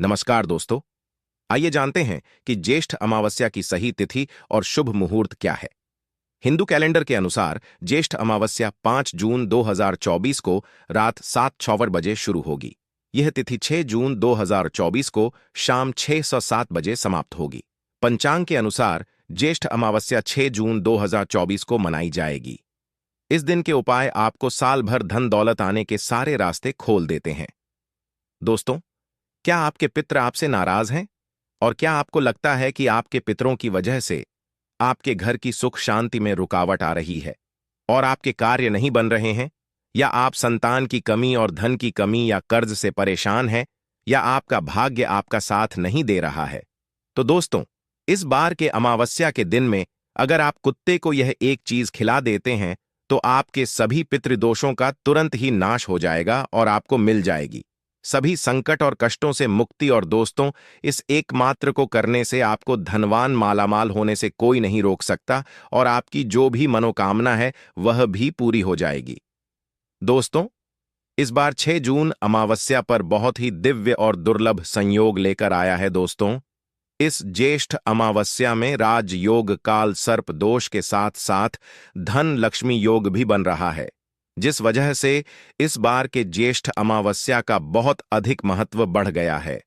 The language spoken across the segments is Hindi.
नमस्कार दोस्तों। आइए जानते हैं कि ज्येष्ठ अमावस्या की सही तिथि और शुभ मुहूर्त क्या है। हिंदू कैलेंडर के अनुसार ज्येष्ठ अमावस्या 5 जून 2024 को रात 7:56 बजे शुरू होगी। यह तिथि 6 जून 2024 को शाम 6:07 बजे समाप्त होगी। पंचांग के अनुसार ज्येष्ठ अमावस्या 6 जून 2024 को मनाई जाएगी। इस दिन के उपाय आपको साल भर धन दौलत आने के सारे रास्ते खोल देते हैं। दोस्तों, क्या आपके पितृ आपसे नाराज हैं? और क्या आपको लगता है कि आपके पितरों की वजह से आपके घर की सुख शांति में रुकावट आ रही है और आपके कार्य नहीं बन रहे हैं? या आप संतान की कमी और धन की कमी या कर्ज से परेशान हैं? या आपका भाग्य आपका साथ नहीं दे रहा है? तो दोस्तों, इस बार के अमावस्या के दिन में अगर आप कुत्ते को यह एक चीज खिला देते हैं तो आपके सभी पितृदोषों का तुरंत ही नाश हो जाएगा और आपको मिल जाएगी सभी संकट और कष्टों से मुक्ति। और दोस्तों, इस एकमात्र को करने से आपको धनवान मालामाल होने से कोई नहीं रोक सकता और आपकी जो भी मनोकामना है वह भी पूरी हो जाएगी। दोस्तों, इस बार 6 जून अमावस्या पर बहुत ही दिव्य और दुर्लभ संयोग लेकर आया है। दोस्तों, इस ज्येष्ठ अमावस्या में राजयोग काल सर्प दोष के साथ साथ धन लक्ष्मी योग भी बन रहा है, जिस वजह से इस बार के ज्येष्ठ अमावस्या का बहुत अधिक महत्व बढ़ गया है।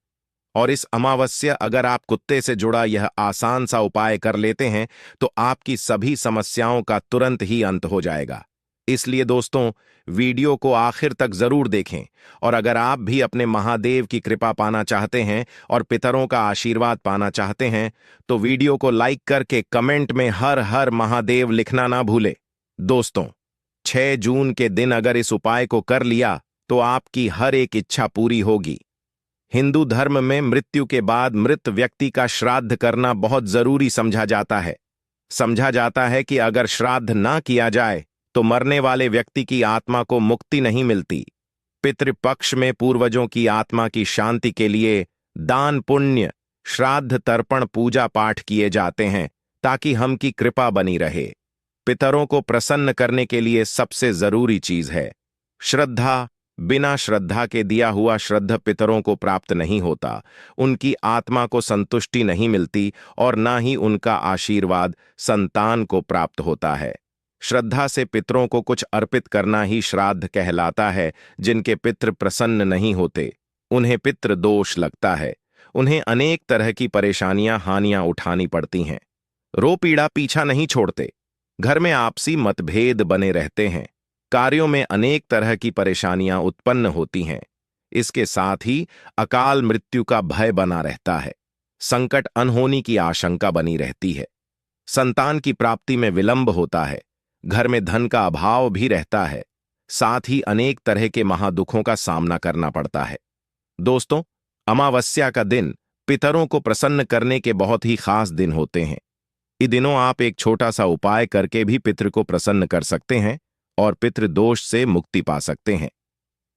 और इस अमावस्या अगर आप कुत्ते से जुड़ा यह आसान सा उपाय कर लेते हैं तो आपकी सभी समस्याओं का तुरंत ही अंत हो जाएगा। इसलिए दोस्तों, वीडियो को आखिर तक जरूर देखें। और अगर आप भी अपने महादेव की कृपा पाना चाहते हैं और पितरों का आशीर्वाद पाना चाहते हैं तो वीडियो को लाइक करके कमेंट में हर हर महादेव लिखना ना भूले। दोस्तों, 6 जून के दिन अगर इस उपाय को कर लिया तो आपकी हर एक इच्छा पूरी होगी। हिंदू धर्म में मृत्यु के बाद मृत व्यक्ति का श्राद्ध करना बहुत जरूरी समझा जाता है। समझा जाता है कि अगर श्राद्ध ना किया जाए तो मरने वाले व्यक्ति की आत्मा को मुक्ति नहीं मिलती। पितृपक्ष में पूर्वजों की आत्मा की शांति के लिए दान पुण्य श्राद्ध तर्पण पूजा पाठ किए जाते हैं ताकि हम की कृपा बनी रहे। पितरों को प्रसन्न करने के लिए सबसे जरूरी चीज है श्रद्धा। बिना श्रद्धा के दिया हुआ श्रद्ध पितरों को प्राप्त नहीं होता, उनकी आत्मा को संतुष्टि नहीं मिलती और ना ही उनका आशीर्वाद संतान को प्राप्त होता है। श्रद्धा से पितरों को कुछ अर्पित करना ही श्राद्ध कहलाता है। जिनके पितृ प्रसन्न नहीं होते उन्हें पितृ दोष लगता है, उन्हें अनेक तरह की परेशानियां हानियां उठानी पड़ती हैं। रो पीड़ा पीछा नहीं छोड़ते, घर में आपसी मतभेद बने रहते हैं, कार्यों में अनेक तरह की परेशानियां उत्पन्न होती हैं। इसके साथ ही अकाल मृत्यु का भय बना रहता है, संकट अनहोनी की आशंका बनी रहती है, संतान की प्राप्ति में विलंब होता है, घर में धन का अभाव भी रहता है, साथ ही अनेक तरह के महादुखों का सामना करना पड़ता है। दोस्तों, अमावस्या का दिन पितरों को प्रसन्न करने के बहुत ही खास दिन होते हैं। इन दिनों आप एक छोटा सा उपाय करके भी पितृ को प्रसन्न कर सकते हैं और पितृ दोष से मुक्ति पा सकते हैं।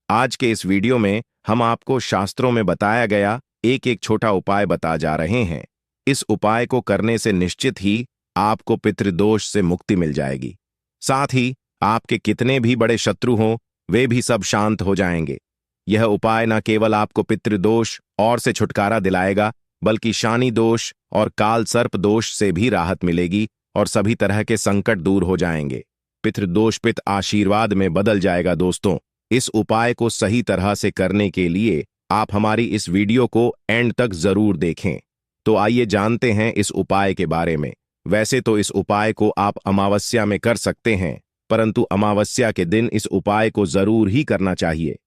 आज के इस वीडियो में हम आपको शास्त्रों में बताया गया एक एक छोटा उपाय बता जा रहे हैं। इस उपाय को करने से निश्चित ही आपको पितृदोष से मुक्ति मिल जाएगी। साथ ही आपके कितने भी बड़े शत्रु हों वे भी सब शांत हो जाएंगे। यह उपाय न केवल आपको पितृदोष और से छुटकारा दिलाएगा बल्कि शानी दोष और काल सर्प दोष से भी राहत मिलेगी और सभी तरह के संकट दूर हो जाएंगे। पितृदोष पित आशीर्वाद में बदल जाएगा। दोस्तों, इस उपाय को सही तरह से करने के लिए आप हमारी इस वीडियो को एंड तक जरूर देखें। तो आइए जानते हैं इस उपाय के बारे में। वैसे तो इस उपाय को आप अमावस्या में कर सकते हैं, परंतु अमावस्या के दिन इस उपाय को जरूर ही करना चाहिए।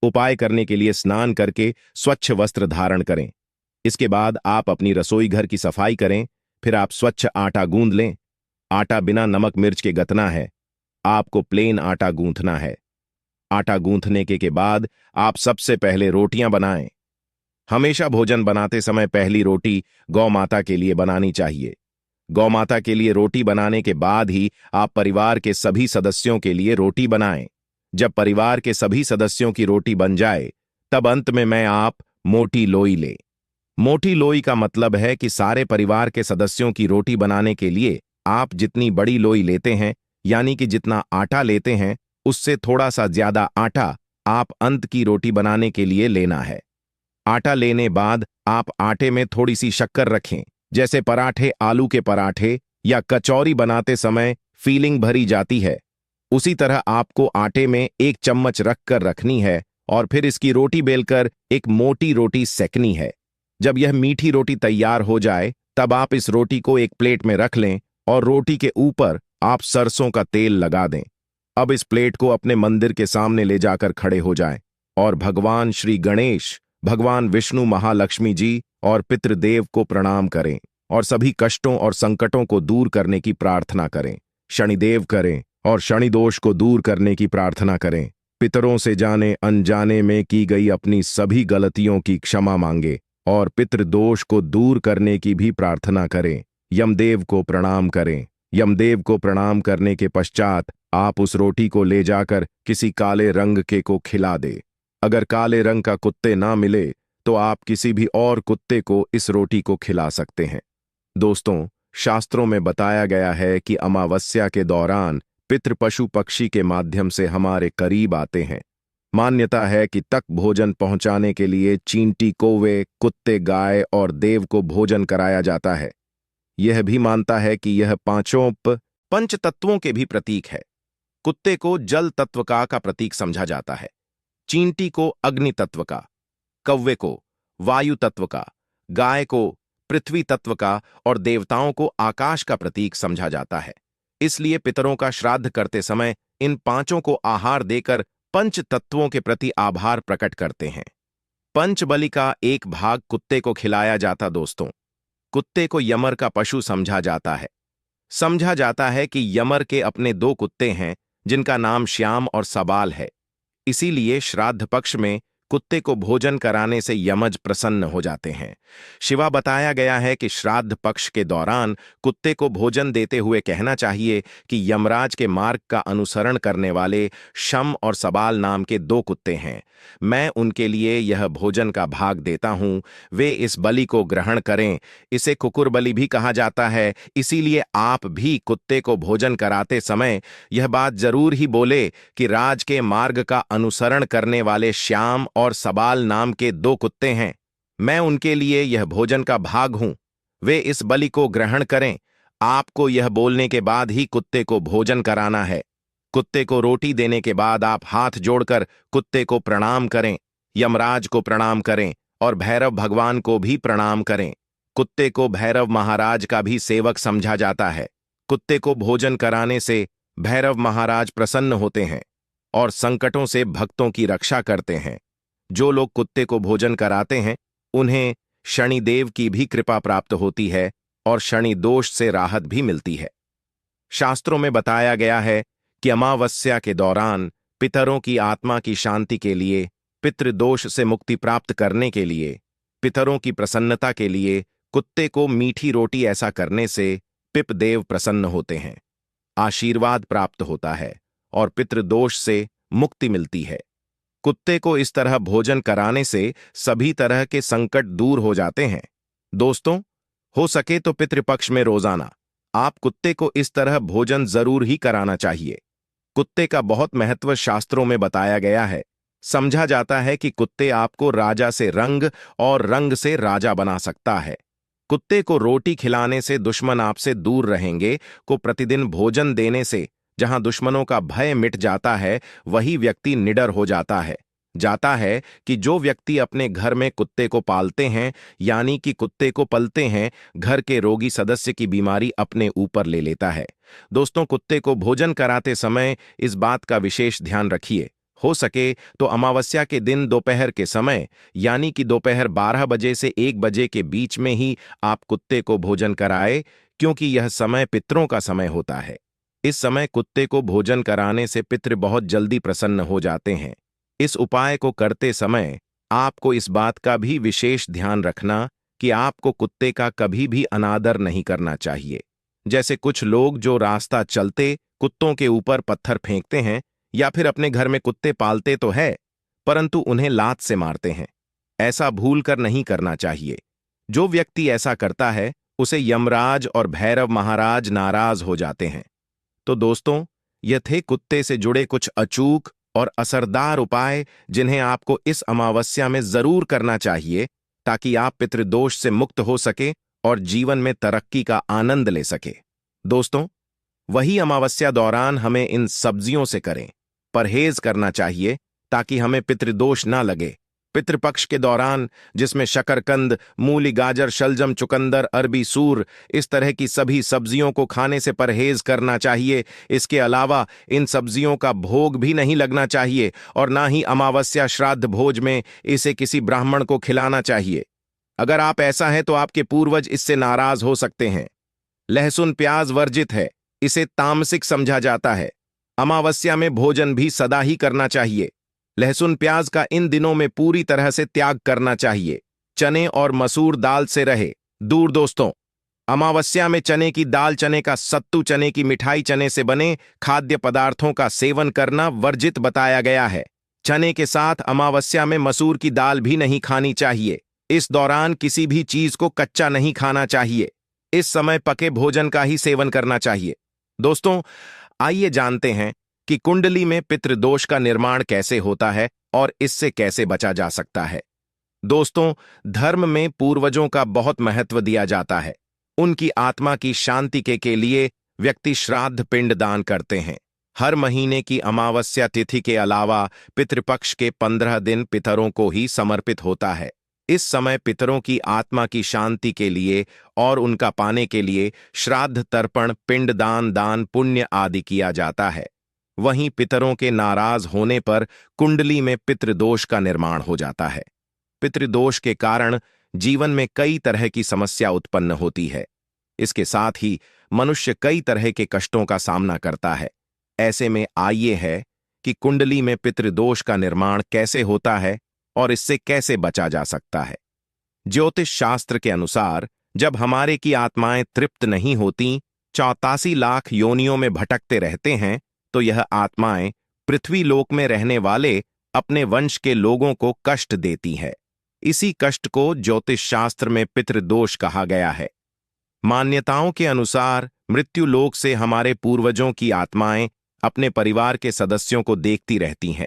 उपाय करने के लिए स्नान करके स्वच्छ वस्त्र धारण करें। इसके बाद आप अपनी रसोई घर की सफाई करें। फिर आप स्वच्छ आटा गूंद लें। आटा बिना नमक मिर्च के गतना है, आपको प्लेन आटा गूंथना है। आटा गूंथने के बाद आप सबसे पहले रोटियां बनाएं। हमेशा भोजन बनाते समय पहली रोटी गौ माता के लिए बनानी चाहिए। गौ माता के लिए रोटी बनाने के बाद ही आप परिवार के सभी सदस्यों के लिए रोटी बनाएं। जब परिवार के सभी सदस्यों की रोटी बन जाए तब अंत में आप मोटी लोई लें। मोटी लोई का मतलब है कि सारे परिवार के सदस्यों की रोटी बनाने के लिए आप जितनी बड़ी लोई लेते हैं, यानी कि जितना आटा लेते हैं उससे थोड़ा सा ज्यादा आटा आप अंत की रोटी बनाने के लिए लेना है। आटा लेने बाद आप आटे में थोड़ी सी शक्कर रखें। जैसे पराठे, आलू के पराठे या कचौरी बनाते समय फीलिंग भरी जाती है, उसी तरह आपको आटे में 1 चम्मच रखकर रखनी है और फिर इसकी रोटी बेलकर एक मोटी रोटी सेकनी है। जब यह मीठी रोटी तैयार हो जाए तब आप इस रोटी को एक प्लेट में रख लें और रोटी के ऊपर आप सरसों का तेल लगा दें। अब इस प्लेट को अपने मंदिर के सामने ले जाकर खड़े हो जाएं और भगवान श्री गणेश, भगवान विष्णु, महालक्ष्मी जी और पितृदेव को प्रणाम करें और सभी कष्टों और संकटों को दूर करने की प्रार्थना करें। शनिदेव करें और शनि दोष को दूर करने की प्रार्थना करें। पितरों से जाने अनजाने में की गई अपनी सभी गलतियों की क्षमा मांगे और पितृदोष को दूर करने की भी प्रार्थना करें। यमदेव को प्रणाम करें। यमदेव को प्रणाम करने के पश्चात आप उस रोटी को ले जाकर किसी काले रंग के को खिला दे। अगर काले रंग का कुत्ते ना मिले तो आप किसी भी और कुत्ते को इस रोटी को खिला सकते हैं। दोस्तों, शास्त्रों में बताया गया है कि अमावस्या के दौरान पितृ पशु पक्षी के माध्यम से हमारे करीब आते हैं। मान्यता है कि तक भोजन पहुंचाने के लिए चींटी, कौवे, कुत्ते, गाय और देव को भोजन कराया जाता है। यह भी मानता है कि यह पांचों पंच तत्वों के भी प्रतीक है। कुत्ते को जल तत्व का प्रतीक समझा जाता है, चींटी को अग्नि तत्व का, कौवे को वायु तत्व का, गाय को पृथ्वी तत्व का और देवताओं को आकाश का प्रतीक समझा जाता है। इसलिए पितरों का श्राद्ध करते समय इन पांचों को आहार देकर पंच तत्वों के प्रति आभार प्रकट करते हैं। पंचबलि का एक भाग कुत्ते को खिलाया जाता। दोस्तों, कुत्ते को यमर का पशु समझा जाता है। समझा जाता है कि यमर के अपने 2 कुत्ते हैं जिनका नाम श्याम और सबाल है। इसीलिए श्राद्ध पक्ष में कुत्ते को भोजन कराने से यमज प्रसन्न हो जाते हैं। शिवा बताया गया है कि श्राद्ध पक्ष के दौरान कुत्ते को भोजन देते हुए कहना चाहिए कि यमराज के मार्ग का अनुसरण करने वाले शम और सबाल नाम के 2 कुत्ते हैं। मैं उनके लिए यह भोजन का भाग देता हूं, वे इस बलि को ग्रहण करें। इसे कुकुर बलि भी कहा जाता है। इसीलिए आप भी कुत्ते को भोजन कराते समय यह बात जरूर ही बोले कि राज के मार्ग का अनुसरण करने वाले श्याम और सबाल नाम के 2 कुत्ते हैं। मैं उनके लिए यह भोजन का भाग हूं, वे इस बलि को ग्रहण करें। आपको यह बोलने के बाद ही कुत्ते को भोजन कराना है। कुत्ते को रोटी देने के बाद आप हाथ जोड़कर कुत्ते को प्रणाम करें, यमराज को प्रणाम करें और भैरव भगवान को भी प्रणाम करें। कुत्ते को भैरव महाराज का भी सेवक समझा जाता है। कुत्ते को भोजन कराने से भैरव महाराज प्रसन्न होते हैं और संकटों से भक्तों की रक्षा करते हैं। जो लोग कुत्ते को भोजन कराते हैं उन्हें शनिदेव की भी कृपा प्राप्त होती है और शनि दोष से राहत भी मिलती है। शास्त्रों में बताया गया है कि अमावस्या के दौरान पितरों की आत्मा की शांति के लिए, पितृदोष से मुक्ति प्राप्त करने के लिए, पितरों की प्रसन्नता के लिए कुत्ते को मीठी रोटी ऐसा करने से पिपदेव प्रसन्न होते हैं, आशीर्वाद प्राप्त होता है और पितृदोष से मुक्ति मिलती है। कुत्ते को इस तरह भोजन कराने से सभी तरह के संकट दूर हो जाते हैं। दोस्तों, हो सके तो पितृपक्ष में रोजाना आप कुत्ते को इस तरह भोजन जरूर ही कराना चाहिए। कुत्ते का बहुत महत्व शास्त्रों में बताया गया है। समझा जाता है कि कुत्ते आपको राजा से रंग और रंग से राजा बना सकता है। कुत्ते को रोटी खिलाने से दुश्मन आपसे दूर रहेंगे। को प्रतिदिन भोजन देने से जहां दुश्मनों का भय मिट जाता है, वही व्यक्ति निडर हो जाता है। जाता है कि जो व्यक्ति अपने घर में कुत्ते को पालते हैं, यानी कि कुत्ते को पलते हैं, घर के रोगी सदस्य की बीमारी अपने ऊपर ले लेता है। दोस्तों, कुत्ते को भोजन कराते समय इस बात का विशेष ध्यान रखिए। हो सके तो अमावस्या के दिन दोपहर के समय, यानी कि दोपहर 12 बजे से 1 बजे के बीच में ही आप कुत्ते को भोजन कराएं, क्योंकि यह समय पितरों का समय होता है। इस समय कुत्ते को भोजन कराने से पितृ बहुत जल्दी प्रसन्न हो जाते हैं। इस उपाय को करते समय आपको इस बात का भी विशेष ध्यान रखना कि आपको कुत्ते का कभी भी अनादर नहीं करना चाहिए। जैसे कुछ लोग जो रास्ता चलते कुत्तों के ऊपर पत्थर फेंकते हैं, या फिर अपने घर में कुत्ते पालते तो है परंतु उन्हें लात से मारते हैं। ऐसा भूल कर नहीं करना चाहिए। जो व्यक्ति ऐसा करता है उसे यमराज और भैरव महाराज नाराज हो जाते हैं। तो दोस्तों, ये थे कुत्ते से जुड़े कुछ अचूक और असरदार उपाय जिन्हें आपको इस अमावस्या में जरूर करना चाहिए ताकि आप पितृदोष से मुक्त हो सके और जीवन में तरक्की का आनंद ले सके। दोस्तों, वही अमावस्या दौरान हमें इन सब्जियों से करें परहेज करना चाहिए ताकि हमें पितृदोष ना लगे। पितृपक्ष के दौरान, जिसमें शकरकंद, मूली, गाजर, शलजम, चुकंदर, अरबी, सूर, इस तरह की सभी सब्जियों को खाने से परहेज करना चाहिए। इसके अलावा इन सब्जियों का भोग भी नहीं लगना चाहिए और ना ही अमावस्या श्राद्ध भोज में इसे किसी ब्राह्मण को खिलाना चाहिए। अगर आप ऐसा है तो आपके पूर्वज इससे नाराज हो सकते हैं। लहसुन प्याज वर्जित है, इसे तामसिक समझा जाता है। अमावस्या में भोजन भी सदा ही करना चाहिए। लहसुन प्याज का इन दिनों में पूरी तरह से त्याग करना चाहिए। चने और मसूर दाल से रहे दूर। दोस्तों, अमावस्या में चने की दाल, चने का सत्तू, चने की मिठाई, चने से बने खाद्य पदार्थों का सेवन करना वर्जित बताया गया है। चने के साथ अमावस्या में मसूर की दाल भी नहीं खानी चाहिए। इस दौरान किसी भी चीज को कच्चा नहीं खाना चाहिए। इस समय पके भोजन का ही सेवन करना चाहिए। दोस्तों, आइए जानते हैं कि कुंडली में पितृदोष का निर्माण कैसे होता है और इससे कैसे बचा जा सकता है। दोस्तों, धर्म में पूर्वजों का बहुत महत्व दिया जाता है। उनकी आत्मा की शांति के लिए व्यक्ति श्राद्ध पिंड दान करते हैं। हर महीने की अमावस्या तिथि के अलावा पितृपक्ष के 15 दिन पितरों को ही समर्पित होता है। इस समय पितरों की आत्मा की शांति के लिए और उनका पाने के लिए श्राद्ध, तर्पण, पिंडदान, दान, पुण्य आदि किया जाता है। वहीं पितरों के नाराज होने पर कुंडली में पितृदोष का निर्माण हो जाता है। पितृदोष के कारण जीवन में कई तरह की समस्या उत्पन्न होती है। इसके साथ ही मनुष्य कई तरह के कष्टों का सामना करता है। ऐसे में आइए है कि कुंडली में पितृदोष का निर्माण कैसे होता है और इससे कैसे बचा जा सकता है। ज्योतिष शास्त्र के अनुसार जब हमारे की आत्माएं तृप्त नहीं होती, 84 लाख योनियों में भटकते रहते हैं, तो यह आत्माएं पृथ्वी लोक में रहने वाले अपने वंश के लोगों को कष्ट देती है। इसी कष्ट को ज्योतिष शास्त्र में पितृदोष कहा गया है। मान्यताओं के अनुसार मृत्यु लोक से हमारे पूर्वजों की आत्माएं अपने परिवार के सदस्यों को देखती रहती हैं।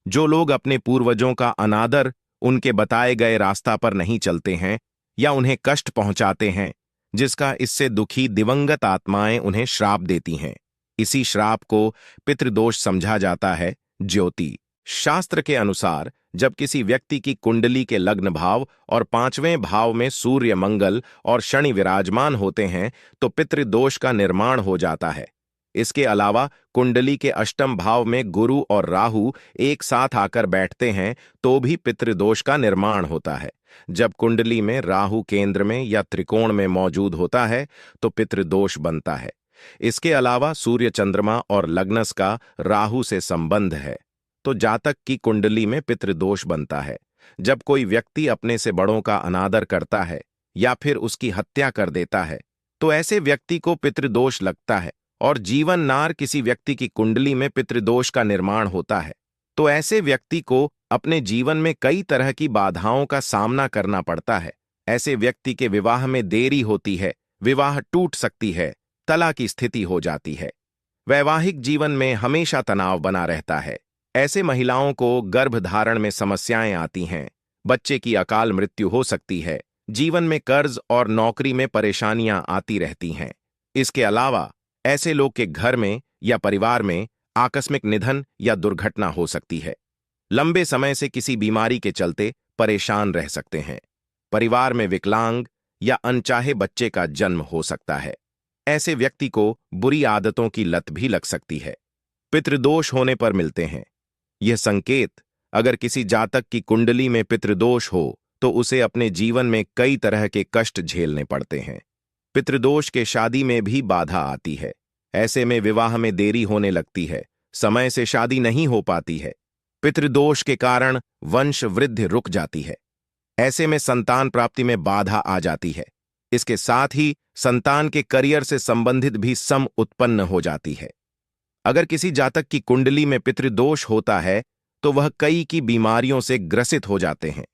जो लोग अपने पूर्वजों का अनादर, उनके बताए गए रास्ता पर नहीं चलते हैं या उन्हें कष्ट पहुंचाते हैं, जिसका इससे दुखी दिवंगत आत्माएं उन्हें श्राप देती हैं। इसी श्राप को पितृदोष समझा जाता है। ज्योति शास्त्र के अनुसार जब किसी व्यक्ति की कुंडली के लग्न भाव और 5वें भाव में सूर्य, मंगल और शनि विराजमान होते हैं तो पितृदोष का निर्माण हो जाता है। इसके अलावा कुंडली के अष्टम भाव में गुरु और राहु एक साथ आकर बैठते हैं तो भी पितृदोष का निर्माण होता है। जब कुंडली में राहु केंद्र में या त्रिकोण में मौजूद होता है तो पितृदोष बनता है। इसके अलावा सूर्य, चंद्रमा और लग्नस का राहु से संबंध है तो जातक की कुंडली में पितृदोष बनता है। जब कोई व्यक्ति अपने से बड़ों का अनादर करता है या फिर उसकी हत्या कर देता है तो ऐसे व्यक्ति को पितृदोष लगता है। और जीवन नार किसी व्यक्ति की कुंडली में पितृदोष का निर्माण होता है तो ऐसे व्यक्ति को अपने जीवन में कई तरह की बाधाओं का सामना करना पड़ता है। ऐसे व्यक्ति के विवाह में देरी होती है, विवाह टूट सकती है, तलाक की स्थिति हो जाती है। वैवाहिक जीवन में हमेशा तनाव बना रहता है। ऐसे महिलाओं को गर्भधारण में समस्याएं आती हैं, बच्चे की अकाल मृत्यु हो सकती है, जीवन में कर्ज और नौकरी में परेशानियां आती रहती हैं। इसके अलावा ऐसे लोग के घर में या परिवार में आकस्मिक निधन या दुर्घटना हो सकती है। लंबे समय से किसी बीमारी के चलते परेशान रह सकते हैं। परिवार में विकलांग या अनचाहे बच्चे का जन्म हो सकता है। ऐसे व्यक्ति को बुरी आदतों की लत भी लग सकती है। पितृदोष होने पर मिलते हैं यह संकेत। अगर किसी जातक की कुंडली में पितृदोष हो तो उसे अपने जीवन में कई तरह के कष्ट झेलने पड़ते हैं। पितृदोष के शादी में भी बाधा आती है। ऐसे में विवाह में देरी होने लगती है, समय से शादी नहीं हो पाती है। पितृदोष के कारण वंश वृद्धि रुक जाती है। ऐसे में संतान प्राप्ति में बाधा आ जाती है। इसके साथ ही संतान के करियर से संबंधित भी सम उत्पन्न हो जाती है। अगर किसी जातक की कुंडली में पितृदोष होता है तो वह कई की बीमारियों से ग्रसित हो जाते हैं।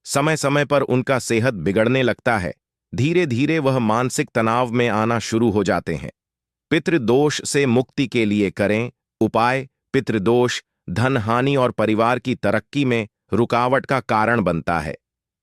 समय समय पर उनका सेहत बिगड़ने लगता है। धीरे धीरे वह मानसिक तनाव में आना शुरू हो जाते हैं। पितृदोष से मुक्ति के लिए करें उपाय। पितृदोष धन हानि और परिवार की तरक्की में रुकावट का कारण बनता है।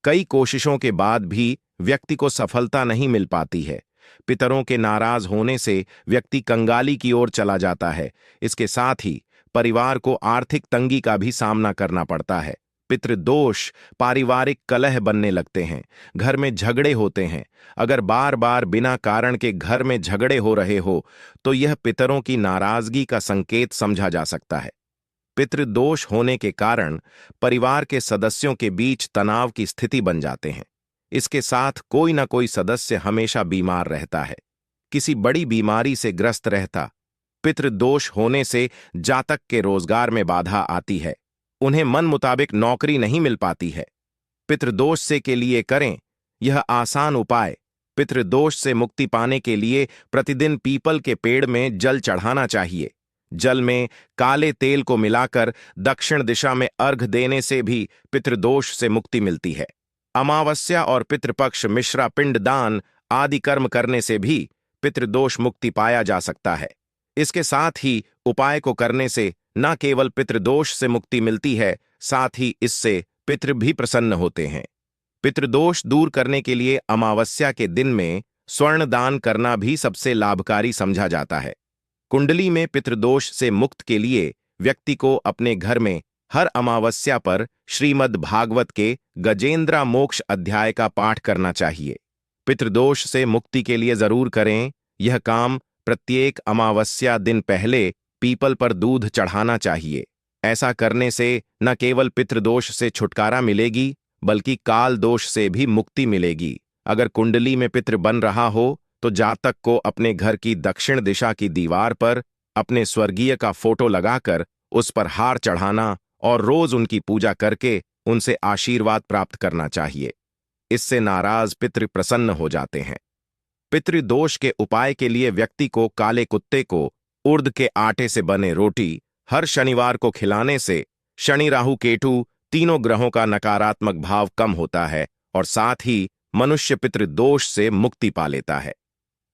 कई कोशिशों के बाद भी व्यक्ति को सफलता नहीं मिल पाती है। पितरों के नाराज होने से व्यक्ति कंगाली की ओर चला जाता है। इसके साथ ही परिवार को आर्थिक तंगी का भी सामना करना पड़ता है। पितृदोष पारिवारिक कलह बनने लगते हैं, घर में झगड़े होते हैं। अगर बार बार बिना कारण के घर में झगड़े हो रहे हो तो यह पितरों की नाराजगी का संकेत समझा जा सकता है। पितृदोष होने के कारण परिवार के सदस्यों के बीच तनाव की स्थिति बन जाते हैं। इसके साथ कोई ना कोई सदस्य हमेशा बीमार रहता है, किसी बड़ी बीमारी से ग्रस्त रहता। पितृदोष होने से जातक के रोजगार में बाधा आती है, उन्हें मन मुताबिक नौकरी नहीं मिल पाती है। पितृदोष से के लिए करें यह आसान उपाय। पितृदोष से मुक्ति पाने के लिए प्रतिदिन पीपल के पेड़ में जल चढ़ाना चाहिए। जल में काले तेल को मिलाकर दक्षिण दिशा में अर्घ देने से भी पितृदोष से मुक्ति मिलती है। अमावस्या और पितृपक्ष मिश्रा पिंड दान आदि कर्म करने से भी पितृदोष मुक्ति पाया जा सकता है। इसके साथ ही उपाय को करने से न केवल पितृदोष से मुक्ति मिलती है, साथ ही इससे पितृ भी प्रसन्न होते हैं। पितृदोष दूर करने के लिए अमावस्या के दिन में स्वर्ण दान करना भी सबसे लाभकारी समझा जाता है। कुंडली में पितृदोष से मुक्त के लिए व्यक्ति को अपने घर में हर अमावस्या पर श्रीमद् भागवत के गजेंद्र मोक्ष अध्याय का पाठ करना चाहिए। पितृदोष से मुक्ति के लिए जरूर करें। यह काम प्रत्येक अमावस्या दिन पहले पीपल पर दूध चढ़ाना चाहिए। ऐसा करने से न केवल पितृदोष से छुटकारा मिलेगी बल्कि काल दोष से भी मुक्ति मिलेगी। अगर कुंडली में पितृ बन रहा हो तो जातक को अपने घर की दक्षिण दिशा की दीवार पर अपने स्वर्गीय का फोटो लगाकर उस पर हार चढ़ाना और रोज उनकी पूजा करके उनसे आशीर्वाद प्राप्त करना चाहिए। इससे नाराज पितृ प्रसन्न हो जाते हैं। पितृदोष के उपाय के लिए व्यक्ति को काले कुत्ते को उर्द के आटे से बने रोटी हर शनिवार को खिलाने से शनि राहु केतु तीनों ग्रहों का नकारात्मक भाव कम होता है और साथ ही मनुष्य पितृदोष से मुक्ति पा लेता है।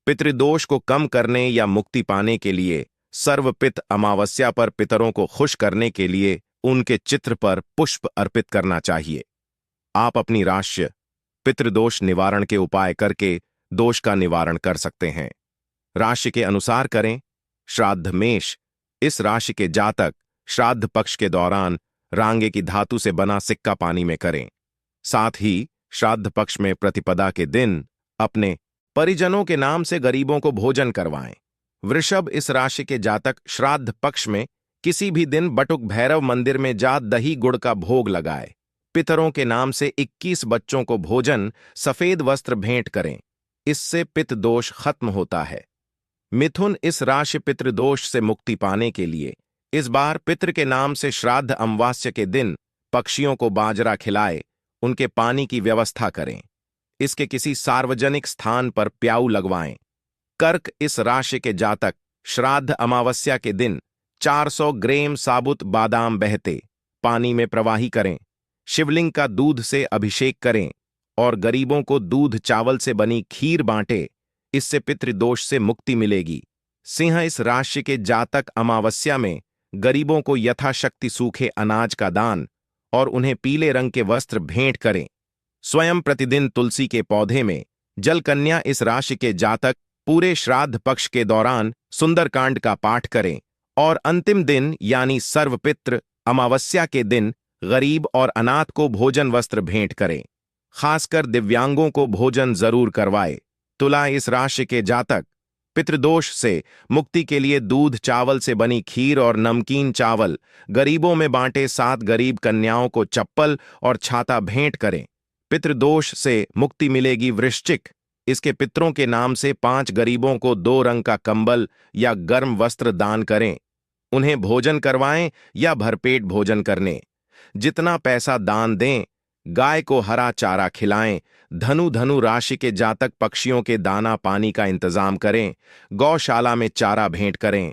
पितृदोष को कम करने या मुक्ति पाने के लिए सर्वपित अमावस्या पर पितरों को खुश करने के लिए उनके चित्र पर पुष्प अर्पित करना चाहिए। आप अपनी राशि पितृदोष निवारण के उपाय करके दोष का निवारण कर सकते हैं। राशि के अनुसार करें। श्राद्ध मेष, इस राशि के जातक श्राद्ध पक्ष के दौरान रांगे की धातु से बना सिक्का पानी में करें। साथ ही श्राद्ध पक्ष में प्रतिपदा के दिन अपने परिजनों के नाम से गरीबों को भोजन करवाएं। वृषभ, इस राशि के जातक श्राद्ध पक्ष में किसी भी दिन बटुक भैरव मंदिर में जा दही गुड़ का भोग लगाए। पितरों के नाम से 21 बच्चों को भोजन सफेद वस्त्र भेंट करें। इससे पितृ दोष खत्म होता है। मिथुन, इस राशि पितृदोष से मुक्ति पाने के लिए इस बार पितृ के नाम से श्राद्ध अमावस्या के दिन पक्षियों को बाजरा खिलाए, उनके पानी की व्यवस्था करें। इसके किसी सार्वजनिक स्थान पर प्याऊ लगवाएं। कर्क, इस राशि के जातक श्राद्ध अमावस्या के दिन 400 ग्राम साबुत बादाम बहते पानी में प्रवाही करें। शिवलिंग का दूध से अभिषेक करें और गरीबों को दूध चावल से बनी खीर बांटे। इससे पितृदोष से मुक्ति मिलेगी। सिंह, इस राशि के जातक अमावस्या में गरीबों को यथाशक्ति सूखे अनाज का दान और उन्हें पीले रंग के वस्त्र भेंट करें। स्वयं प्रतिदिन तुलसी के पौधे में जल कन्या, इस राशि के जातक पूरे श्राद्ध पक्ष के दौरान सुंदरकांड का पाठ करें और अंतिम दिन यानी सर्वपित्र अमावस्या के दिन गरीब और अनाथ को भोजन वस्त्र भेंट करें। खासकर दिव्यांगों को भोजन जरूर करवाए। तुला, इस राशि के जातक पितृदोष से मुक्ति के लिए दूध चावल से बनी खीर और नमकीन चावल गरीबों में बांटे। 7 गरीब कन्याओं को चप्पल और छाता भेंट करें। पितृदोष से मुक्ति मिलेगी। वृश्चिक, इसके पितरों के नाम से 5 गरीबों को 2 रंग का कंबल या गर्म वस्त्र दान करें। उन्हें भोजन करवाएं या भरपेट भोजन करने। जितना पैसा दान दें, गाय को हरा चारा खिलाएं। धनु राशि के जातक पक्षियों के दाना पानी का इंतजाम करें। गौशाला में चारा भेंट करें।